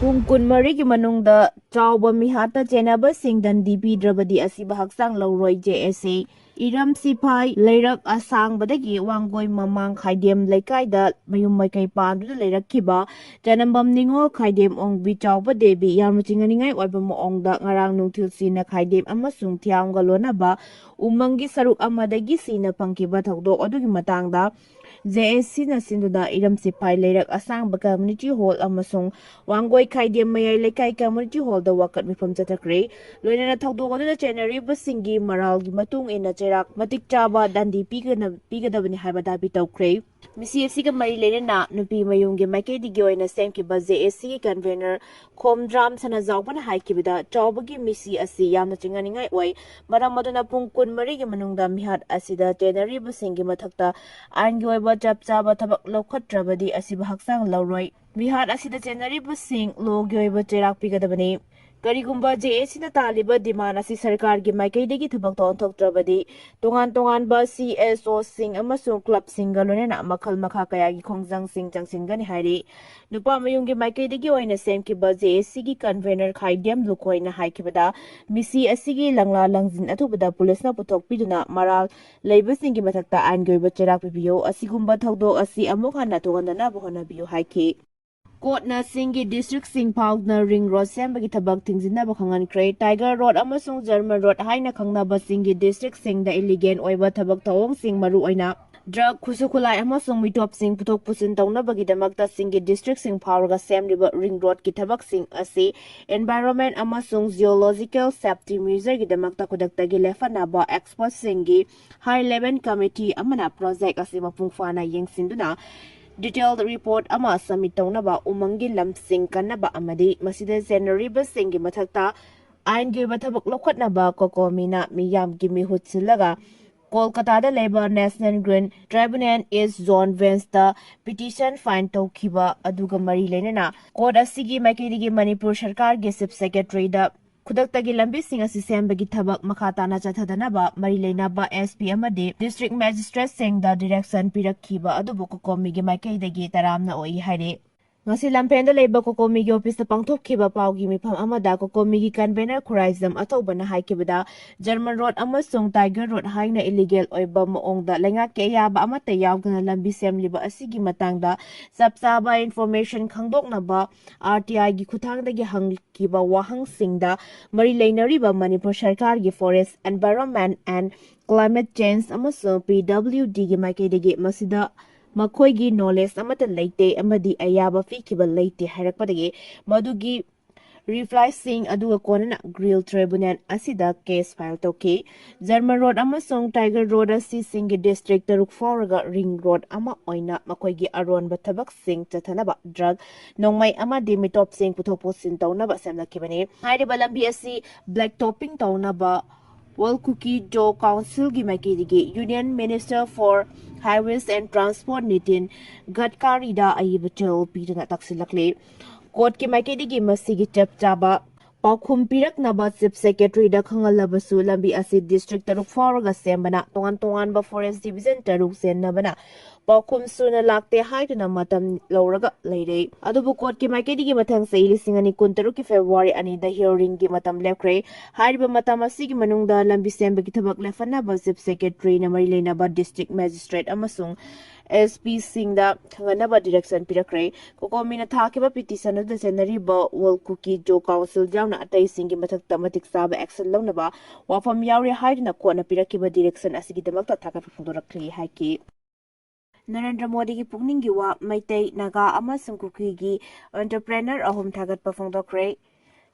Pung kun marigi manungda chawba mihata chenaba singdan dipidravadi asiba haksang lauroi JSA Iram Sipai Leirak Asang Badagi Wangoi Mamang Kaidem Lekaida Mayum Makai Pandu Leirakkiba Janambam Ningo Kaidem Ong Bichawba Debi Yamuchinganingai Wabamo Ongda Ngarang Nungtil Sina Kaidem Amasung Tiang Galonaba Umangi Saruk Amadagi Sina Pankiba Tagdo Odugi Matangda JSC na sinduna Iram Sipai Leirak Asang Community Hall amasung Wangoi Kaidem Mayai Lekai Community Hall da wakat mifam chatakre loinana thagdokadu da January basingi maralgi matung ina cherak matik chaba dandi pigadabani haiba dabi tawkre misi asiga mari lenana nupi mayungge maikedi gi oina semkiba JSC convener Khomdram sana zawbana haikibida chawbagi misi asi yamna chinganingai oi maramaduna pungkun marigi manungda mihat asida January basingi mathakta angi oiba chap chaba thabak lokhatrabadi asiba haksang lauroi Bihar asida January sing logi oiba cherak pigadabani Karigumba JSC na taliba demand asi sarkar gi maikaidagi thabak tonthoktrabadi tongan ba CSO sing amasung club singalonena makhal makha kaya gi khongjang sing changsingani hairi nupa mayung gi maikaidagi oina semki ba JSC gi convener Khaidem Lukoina haikibada misi asigi langla langjin athubada police na puthok piduna maral leibasing gi mathakta angoiba cherak pibiyo asigumba thodok asi amuk hana tongandana bohona biyo haiki Court na Singi District Singpaugna Ring Road Sembagi Tabak Tingzina Bakhangan Kray Tiger Road amasung German Road Haina Khangnaba Singi District Singda Iligen Oiba Tabak Tawong Sing Maru Oina Drug Kusukulai amasung Mitop Sing Putok Pusin Tawna Bagi Damakta Singi District Singpauga Sem River Ring Road Ki Tabak Sing Asi Environment amasung Zoological Safety Museum Gi Damakta Kudakta Gi Lefanaba Expert Singi High Level Committee Amana Project Asi Mapungfana Yeng Sinduna Detailed report ama submit tawnaba umangi lamsing kanaba amadi masida January basingi mathakta aingi bathabak lokhatnaba kokomina miyam gi mihut silaga Kolkata da Labor National Green Tribunal East Zone Vensta petition fine tawkiba aduga mari lenena court asigi maikidigi Manipur Sarkar gi Chief Secretary da Kudaktagi Lambi Singh asi sembagi thabak makhatana chathadanaba mari leinaba SP amadi District Magistrate Singh da direction pirakhiba adubu kokomigi maikaidagi taramna oi haire Ngasi lampenda leiba kokomigi office da pangthokhiba paugi mifam amada kokomigi convener Khuraizam athobana haikibada German Road amasung Tiger Road haina illegal oiba moongda lengak ke yaba amata yawgana lambi semliba asigi matangda sapsaba information khangdoknaba RTI gi khuthangdagi hangkiba wahang singda mari leinariba Manipur Sarkar gi Forest Environment and Climate Change amasung PWD gi maikaidagi masida Makoigi knowledge amata leite amadi ayaba fikiba leite hairakpadagi madugi reply sing aduga konana grill tribunal asida case file toki German Road amasung Tiger Road asi singi district taruk foraga ring road ama oina makoigi aron bathabak sing chathanaba drug nongmai amadi mitop sing puthok sin tawnaba semnakibani hairiba lambi asi black topping tawnaba Kuki Jo Council gi maikidigi Union Minister for Highways and Transport Nitin Gadkari da ayibatil pidana taksilakle Court ki maikidigi masigi chap chaba Paukhum piraknaba Chief Secretary da khangalabasu lambi asi district taruk foraga sembana tongan ba Forest Division taruk sennabana Paukhum suna lakte haiduna matam lauraga leire adubu court ki maikidigi mathang sei lisingani kuntaruk ki February ani da hearing gi matam lepkre hariba matam asigi manungda lambi sembagi thabak lefanaba Chief Secretary na mari leinaba District Magistrate amasung SP Singh da khanganaba direction pirakre kokomina thakiba petition da January ba Kuki Jo Council jauna atai singi mathakta matik saba action lawnaba wafam yauri haiduna kona pirakiba direction asigi damakta thaka phundorakli haiki Narendra Modi ki pungningi wa Maitai Naga amasung Kuki gi entrepreneur ahum thagat pafongdokre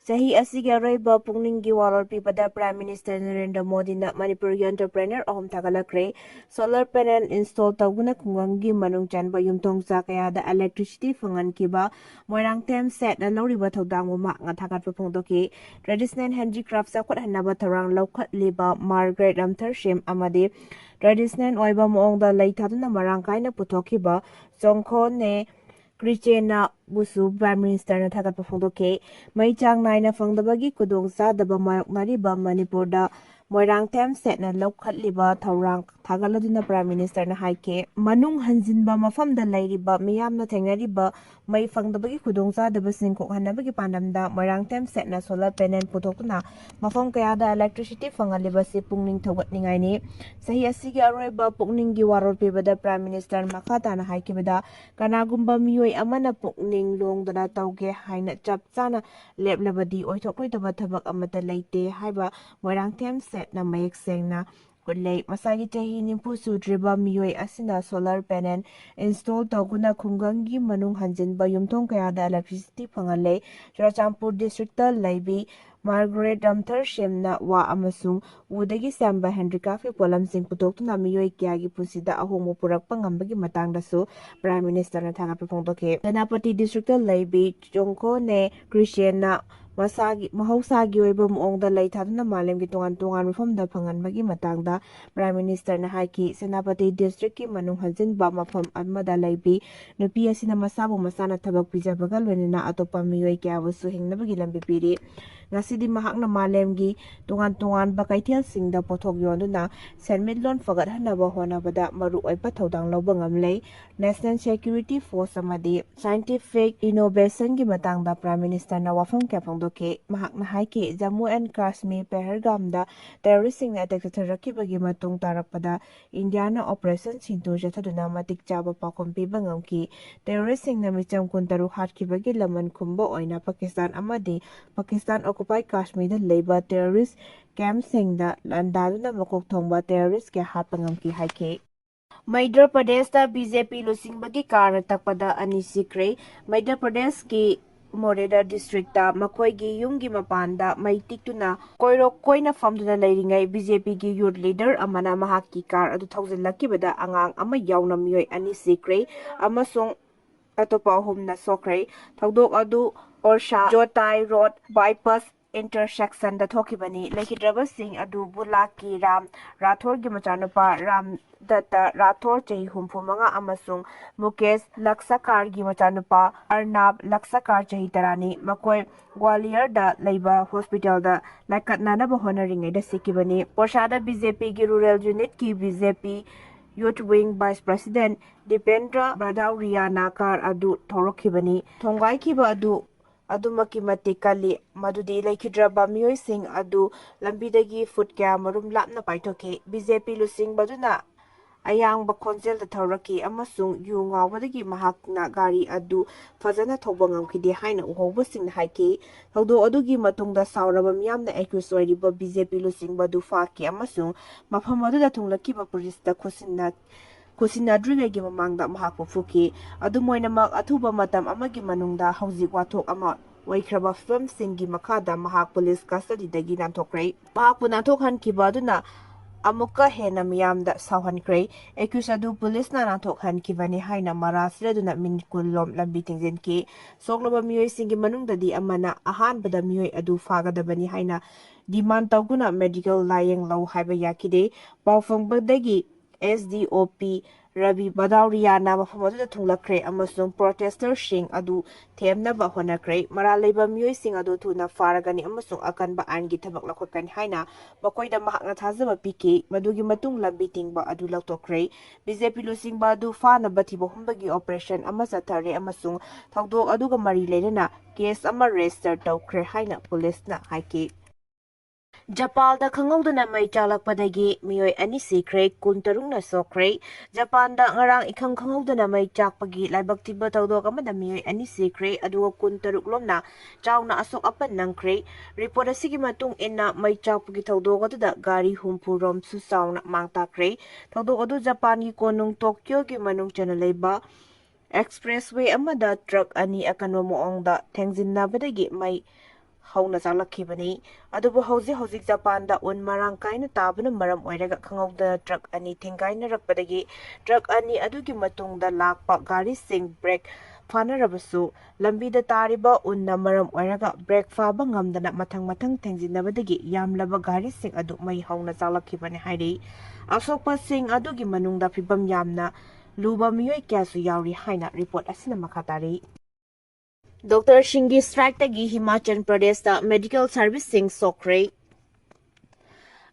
Sahi asigi araiba pungningi walor pipada Prime Minister Narendra Modi na Manipur entrepreneur ahum thagalakre solar panel install tawguna kungangi manung chanba yumthong sa kaya da electricity fangan kiba moirang tem set na loriba thodang ma nga thagat pafongdoki traditional handicraft sa khot hanaba tharang lokhat liba Margaret Ramtharshim amade traditional oiba moongda leithaduna marang kaina puthokiba Sokkhre ne Christiana busu Prime Minister na thagat pafongdoke mai chang naina fangdabagi kudong sa daba mayok nariba Manipur da Moirangtem setna lokhatliba thorang thagaladuna Prime Minister na haike manung hanjinba mafamda lairiba miyamna thengnariba mai fangdabagi khudongchadabasing kokhanabagi pandamda Moirangtem setna solar panel puthokna mafam kayada electricity fangalibasi pungning thogatningai ni sahi asigi aroiba pukninggi waror pibada Prime Minister makhatana haikibada kanagumba miyoi amana pukning longdana tauge haina chap chana leplabadi oithokloitaba thabak amata leite haiba Moirangtem setna mayek sengna Kulay, masagi tahi nimpu sudriba miyoi asina solar panel install toguna khungangi manung hanjinba yumthong kayada electricity phangalay Churachampur district Lambi Margaret Damthar Shemna wa amasung udagi samba Hendrika fi polam sing putoktuna miyoi kyagi pusida ahong mupurak pangambagi matangdasu Prime Minister na thangap phongdoke Danapati district Lambi Jongko ne Christian na Masagi mahawsagi oiba muongda laithaduna malemgi tungan mafamda phanganbagi matangda Prime Minister na haiki Senapati District ki manung hanjinba mafam amada laibi nupi asina masabu masana thabak pijabaga loinena atopa miyoi kyawasu hingnabagi lambi piri ngasidi mahakna malemgi tungan ba kaithel singda pothok yonduna senmitlon fagathanaba honabada maru oipa thodang lawba ngamlei National Security Force amadi Scientific Innovation gi matangda Prime Minister na wafam kyapangdoke mahakna haike Jammu and Kashmir Pahalgamda terroristing attack tharakibagi matung tarakpada Indiana Operation Sintur jathaduna matik chaba pakom piba ngamki terroristing na micham kuntaru hatkibagi laman khumba oina Pakistan amadi Pakistan occupied Kashmir da labor terrorist camp singda landaduna makok thongba terrorist ke hapangamki haike Madhya Pradesh da BJP lusingbagi karna takpada ani Sikhre Madhya Pradesh ki Moreda district da makoigi yumgi mapanda maitikuna koirok koina famduna leiringai BJP gi youth leader amana mahaki kar adu thousand lakibada angang ama yauna miyoi ani Sikhre amasong atopa humna Sokkhre thogdok adu Orsha Jotai Road bypass intersection da thokibani lekidraba sing adu bulaki Ram Rathor gi machanupa Ram Data Rathor chahi humphumanga amasung Mukesh Laksakar gi machanupa Arnab Laksakar chahi tarani makoi Gwalior da leiba hospital da laikatnana ba honoring da sikibani Porshada BJP gi rural unit ki BJP Youth Wing Vice President Dipendra Badauriya Nakar adu thorokhibani thongai kiba adu adumaki matikali madudi laikhidraba miyoi sing adu lambidagi foot kya marum lapna paithoke BJP lusing baduna ayang bakonjel da thoraki amasung yu ngawdagi mahakna gari adu fazana thoba ngamkhide haina uhobasing haiki thodo adugi matungda sauraba miyamna accuse oiriba BJP lusing badu faki amasung mafam aduda thunglakiba police da kusinadringai mamangda mahakpu fuki adumoinamak athuba matam amagi manungda hauzik wathok ama oikraba film singgi makada mahak police custody dagi nanthokrai mahakpu nanthokhan kibaduna amuka hena miyamda sauhankrai accuse adu police na nanthokhan kibani haina marasiraduna minkulom lambi tingjenki sokloba miyoi singgi manungdadi amana ahanbada miyoi adu fagadabani haina demand tawguna medical layeng law haiba yakide pawfangbadagi SDOP Rabi Badauriana mafamadu thunglakre amasung protesters sing adu themnaba honakre maralaiba miyoi sing adu thuna faragani amasung akanba angi thabak lakhotkan haina makoida mahakna thajaba piki madugi matung lambi tingba adu laktokre BJP lusing ba adu fana bathibo humbagi operation ama sathare amasung thogdok aduga mari leirena case ama register tawkre haina police na haiki Japan da khangawduna mai chalakpadagi miyoi ani Sikhre kuntarungna Sokkhre Japan da ngarang ikhang khangawduna mai chakpagi laibak tiba tawdok amada miyoi ani Sikhre aduga kuntaruk lomna chawna asok apan nangkhre report asigi matung inna mai chakpagi tawdok aduda gari humpu rom su sawna mangtakre tawdok adu Japan gi konung Tokyo gi manung chana leiba expressway amada truck ani akanwa moongda thengjinabadagi mai hauna salakhibani adubu hauzik Japan un marang kaina tabana maram oiraga khangawda truck ani thengaina rakpadagi truck ani adugi matungda lakpa gari sing brake fanarabasu lambida tariba unna maram oiraga brake faba ngamdana mathang thengjinabadagi yamlaba gari sing adu mai hauna salakhibani hairi asokpa sing adugi manungda phibam yamna luba miyoi kyasu yauri haina report asina makatari Dr. Shingi strike tagi Himachal Pradesh da medical service sing Sokkhre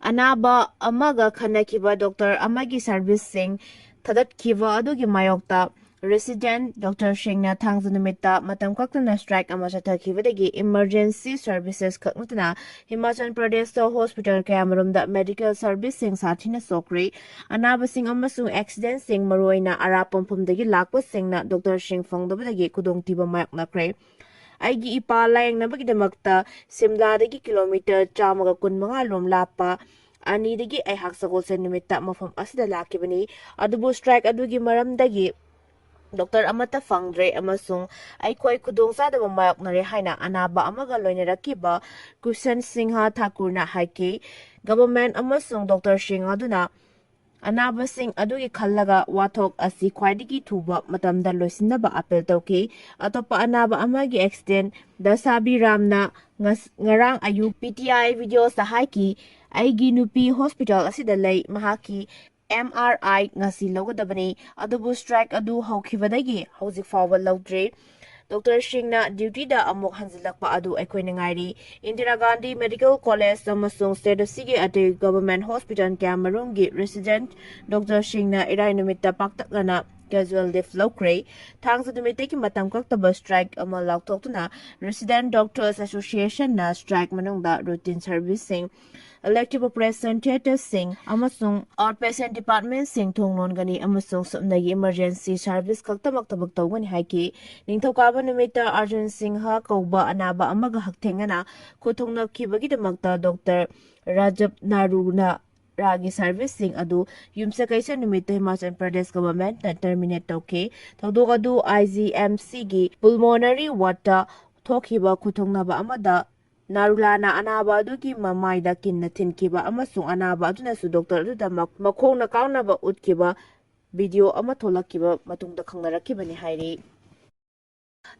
anaba amaga khanakiba doctor amagi service sing thadat kiwa adugi mayokta resident Dr. Shingna Thangzanumita Matam Kaktana strike Amashata Kivadagi emergency services Kaknutana Himachal Pradesh Hospital Cameroon the medical service sing Satina Sokkhre Anaba Sing Amasu accident sing Maroina Arapum Pumdagi Lakwa Singna Dr. Shing Fongdabagi Kudong Tiba Mak Nakre Aigi ipa layang nabagidamagta Simladagi kilometer chamaga kunmanga lom lapa anidagi ay haksagol sa nimita mafam asida lakibani adubu strike adugi maramdagi Dr. Amata Fangdre amasung ay koy kudong sa daw mayok na haina anaba amaga loinarakiba Kusan Singha Thakur na haiki government amasung Dr. Singha duna anaba sing adugi khallaga wathok asi khwaidigi thuba matamda loisinaba apel tawki atopa anaba amagi accident Dasa Ramna ngarang ayu PTI video sa haiki aigi nupi hospital asida lay mahaki MRI ngasi logadabani adubu strike adu hawkhibadagi hawzik fawba lawdre Dr. Shingna duty da amok hanzilakpa adu aikhoina ngairi Indira Gandhi Medical College amasung State of Sige ate Government Hospital Cameroon gi resident Dr. Shingna irai numitta paktaklana casual leave lawkre thangsa numite ki matam kaktaba strike ama lawthoktuna Resident Doctors Association na strike manungda routine servicing elective representative sing amasung outpatient department sing thonglon gani amasung sumnagi emergency service kaktamak tabak tawgani haiki ningthokaba numita Arjun Singha kauba anaba amaga haktengana khothongnak kibagi damakta Dr. Rajab Naruna Ragi servicing adu yumsa kaisa numita Himachal Pradesh government na terminate tawke thawdok adu IGMC gi pulmonary water thokiba khothongnaba amada Narulana anaba adugi mamaida kinna thinkiba amasung anaba aduna su doctor aduda makhongna kaunaba utkiba video ama tholakkiba matungda khangnarakibani hairi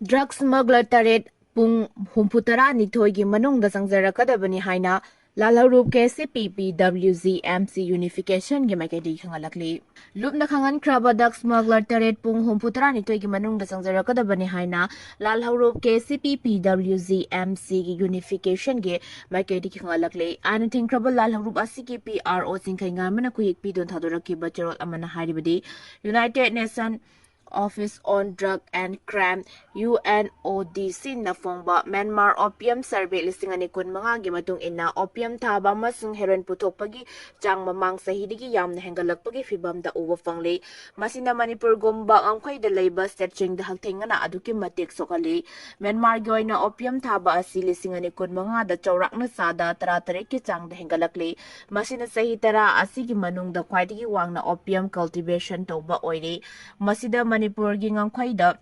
Drug smuggler taret pung humputara nithoigi manungda sangjarakadabani haina Lalharup ke CPPWZMC unification gi makedi khangalakli lupna khangan kraba drug smuggler taret pung humputara nitoi gi manungda sangjarakadabani haina Lalharup ke CPPWZMC gi unification gi makedi khangalakli anything kraba Lalharup asiki PRO singkhainga mana kuyik pidon thadoraki bacharol amana haribadi United Nations Office on Drug and Crime UNODC na fongba Myanmar Opium Survey listing ani kun mga gimatong ina opium thaba masung heroin puthokpagi chang mamang sahidigi yamna hengalakpagi fibamda uwa fangle masina Manipur gomba angkhoi da leiba stretching da hangthengana aduki matik sokali Myanmar goina opium thaba asi listing ani kun mga da chawrakna sada taratare ki chang da hengalakli masina sahi tara asigi manung da khwaidigi wangna opium cultivation toba oire masida Manipur gi ngangkhwaida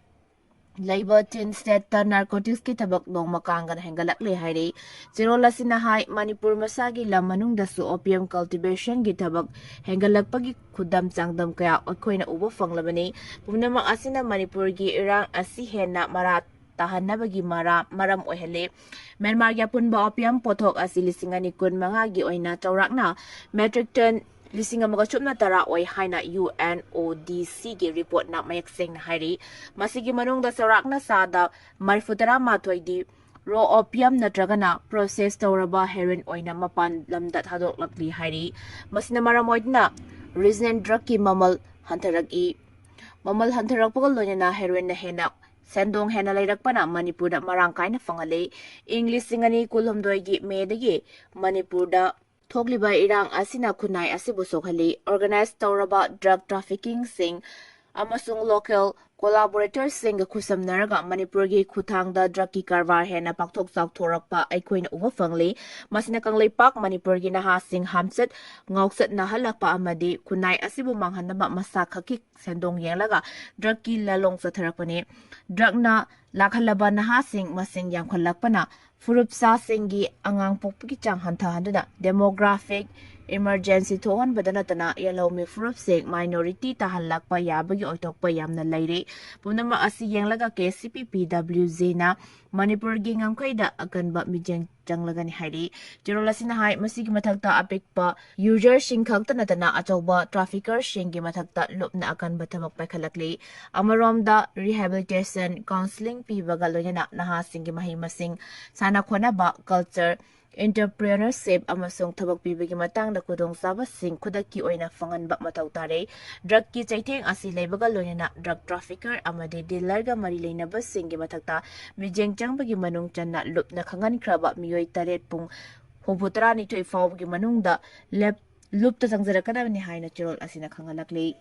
Labor tin state ta narcotics ki tabak dong makangan hengalak le hairi zero lasina hai Manipur masagi lam manung da su opium cultivation gi tabak hengalak pagi khudam changdam kaya okhoina ubo fanglabani pumnama asina Manipur gi irang asi hena marat tahanabagi maram ohele Myanmar ya punba opium pothok asi lisingani kun mga gi oina chawrakna metric ton Lising amaga chupna tara oy haina UNODC gi report na mayak seng na hari masigi manung da sarak na sada marfutara mathoy di raw opium na tragana process tawraba heroin oina mapan lamdat hadok lakli hari masina maramoy na resident drug ki mamal hantaragi mamal hantarak pagal na heroin na hena Sendong hena layrak na Manipur da marangkay na fangale English singani kulhomdoy gi medagi Manipur da Thogliba irang asina kunai asibu sokhali organized tawraba drug trafficking sing amasung local collaborators sing khusam naraga Manipur gi khuthangda drug ki karwar hena pakthok chak thorakpa aikoina uba fangli masina kanglei pak Manipur gi naha sing hamsat ngausat na halakpa amadi kunai asibu manghanaba masa khaki sendong yenglaga drug ki lalong satharakpani drug na lakhalaba naha sing masing yangkhalakpana Furupsa singi angang pokpiki chang hantahanda demographic emergency thohan badana tana yellow mi furup sing minority tahalakpa yabagi oitokpa yamna laire punama asi yenglaga ke CPPWZ na Manipur gi ngangkhaida akanba mijeng changlagani hairi jirolasina hai masigi mathakta apekpa user singkhak tana achauba trafficker singi mathakta lupna akanba thabak paikhalakli amaromda rehabilitation counseling pibaga loyana naha singi mahi masing sana khona ba culture entrepreneurship amasung thabak pibagi matangda khudongchabasing khudakki oina fanganba mathau tare drug ki chaitheng asi leibaga loinana drug trafficker amadi dealer ga mari leinaba singgi mathakta mijeng changbagi manung channa lupna khangan khraba miyoi taret pung hubutara ni thoi fawbagi manungda lep lupta changjarakadabani haina chirol asina khangalakle